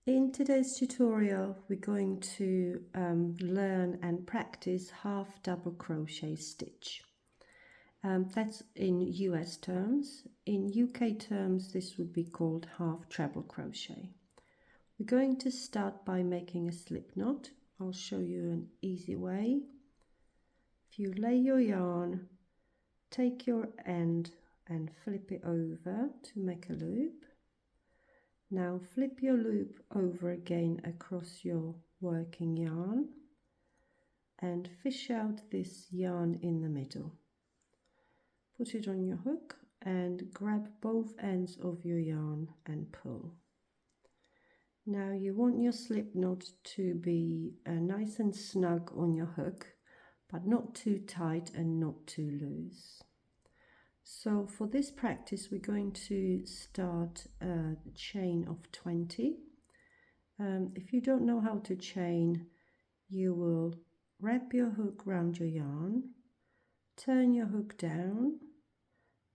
In today's tutorial, we're going to learn and practice half double crochet stitch. That's in US terms. In UK terms, this would be called half treble crochet. We're going to start by making a slip knot. I'll show you an easy way. If you lay your yarn, take your end and flip it over to make a loop. Now flip your loop over again across your working yarn and fish out this yarn in the middle. Put it on your hook and grab both ends of your yarn and pull. Now you want your slip knot to be nice and snug on your hook, but not too tight and not too loose. So for this practice, we're going to start a chain of 20. If you don't know how to chain, you will wrap your hook around your yarn, turn your hook down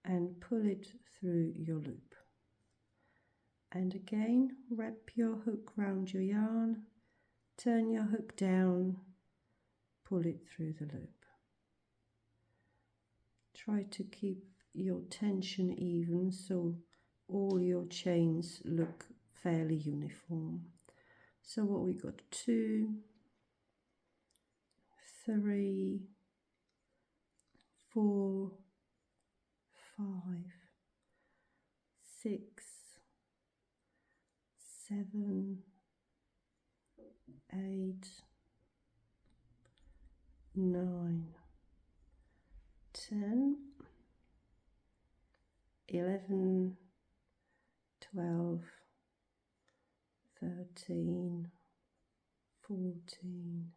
and pull it through your loop. And again, wrap your hook around your yarn, turn your hook down, pull it through the loop. Try to keep your tension even so all your chains look fairly uniform. So what we got: 2, 3, 4, 5, 6, 7, 8, 9, 10, 11, 12, 13, 14,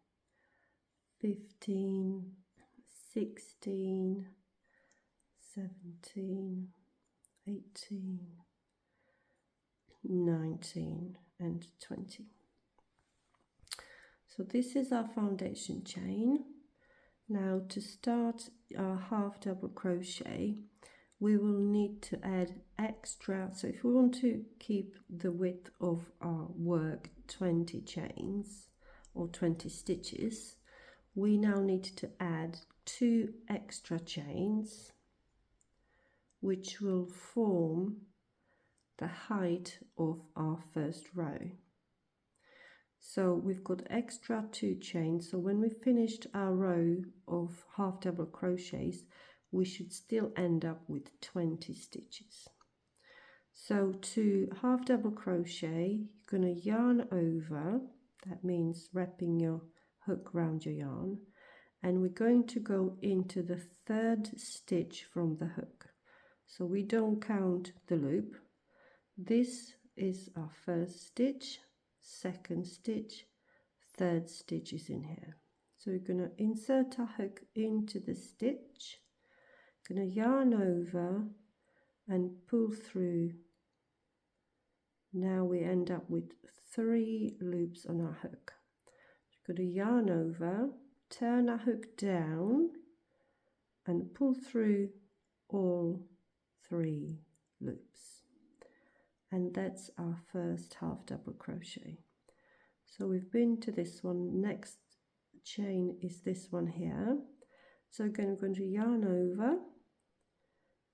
15, 16, 17, 18, 19 and 20. So this is our foundation chain. Now to start our half double crochet, we will need to add extra. So if we want to keep the width of our work 20 chains or 20 stitches, we now need to add 2 extra chains which will form the height of our first row. So we've got extra 2 chains, so when we've finished our row of half double crochets, we should still end up with 20 stitches. So to half double crochet, you're going to yarn over, that means wrapping your hook around your yarn, and we're going to go into the 3rd stitch from the hook. So we don't count the loop. This is our 1st stitch, 2nd stitch, 3rd stitch is in here. So we're going to insert our hook into the stitch, going to yarn over and pull through. Now we end up with 3 loops on our hook. We're going to yarn over, turn our hook down and pull through all 3 loops. And that's our first half double crochet. So we've been to this one. Next chain is this one here. So again, we're going to yarn over,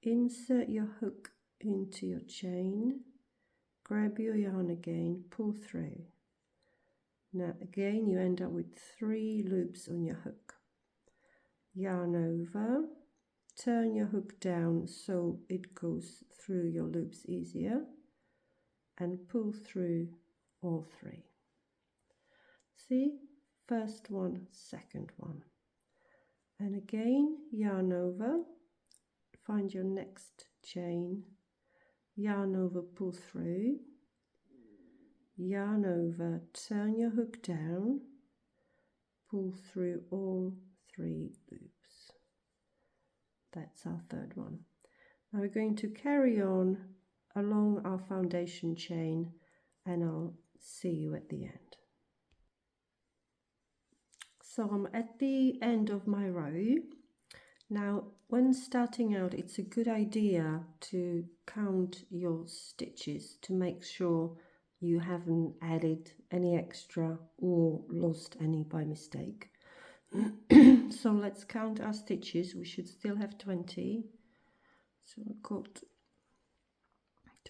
insert your hook into your chain, grab your yarn again, pull through. Now again, you end up with 3 loops on your hook. Yarn over, turn your hook down so it goes through your loops easier, and pull through all 3. See, first one, second one. And again, yarn over, find your next chain, yarn over, pull through, yarn over, turn your hook down, pull through all 3 loops. That's our 3rd one. Now we're going to carry on along our foundation chain and I'll see you at the end. So I'm at the end of my row. Now when starting out, it's a good idea to count your stitches to make sure you haven't added any extra or lost any by mistake. So let's count our stitches. We should still have 20. So I've got,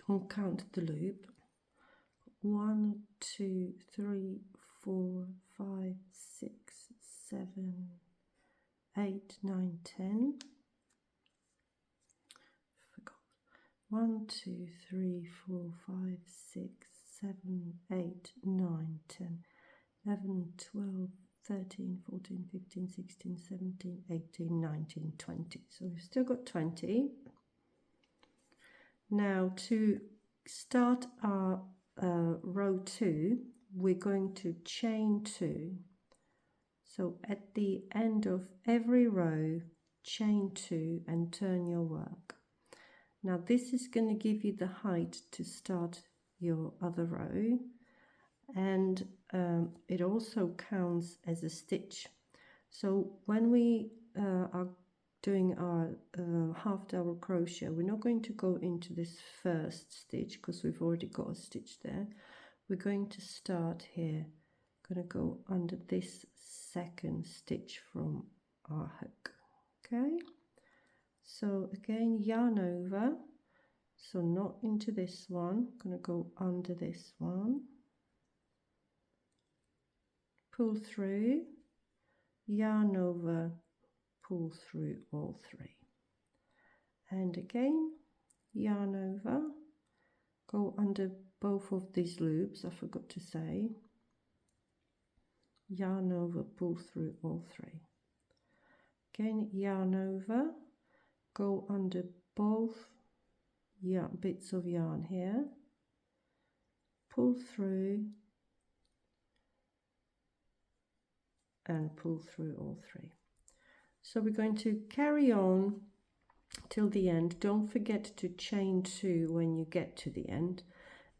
don't count the loop. 1, 2, 3, 4, 5, 6, 7, 8, 9, 10. Forgot. 1, 2, 3, 4, 5, 6, 7, 8, 9, 10, 11, 12, 13, 14, 15, 16, 17, 18, 19, 20. So we've still got 20. Now to start our row 2, we're going to chain 2. So at the end of every row, chain 2 and turn your work. Now this is going to give you the height to start your other row, and it also counts as a stitch. So when we are doing our half double crochet, we're not going to go into this first stitch because we've already got a stitch there. We're going to start here, going to go under this second stitch from our hook. Okay, so again, yarn over, so not into this one, going to go under this one, pull through, yarn over, pull through all 3, and again yarn over, go under both of these loops, I forgot to say, yarn over, pull through all 3, again yarn over, go under both bits of yarn here, pull through and pull through all 3. So we're going to carry on till the end. Don't forget to chain 2 when you get to the end,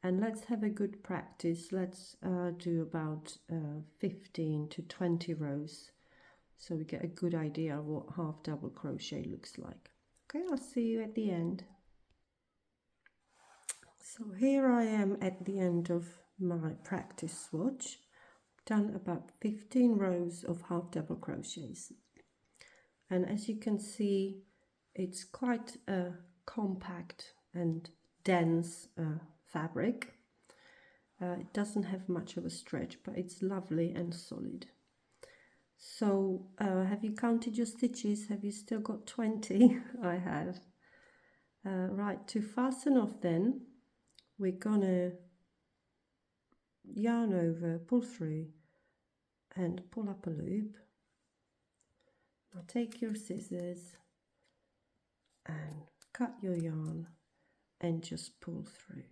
and let's have a good practice. Let's do about 15 to 20 rows so we get a good idea of what half double crochet looks like. Okay, I'll see you at the end. So here I am at the end of my practice swatch. Done about 15 rows of half double crochets, and as you can see, it's quite a compact and dense fabric. It doesn't have much of a stretch, but it's lovely and solid. So have you counted your stitches? Have you still got 20? I have. Right, to fasten off then, we're gonna yarn over, pull through and pull up a loop. Now take your scissors and cut your yarn and just pull through.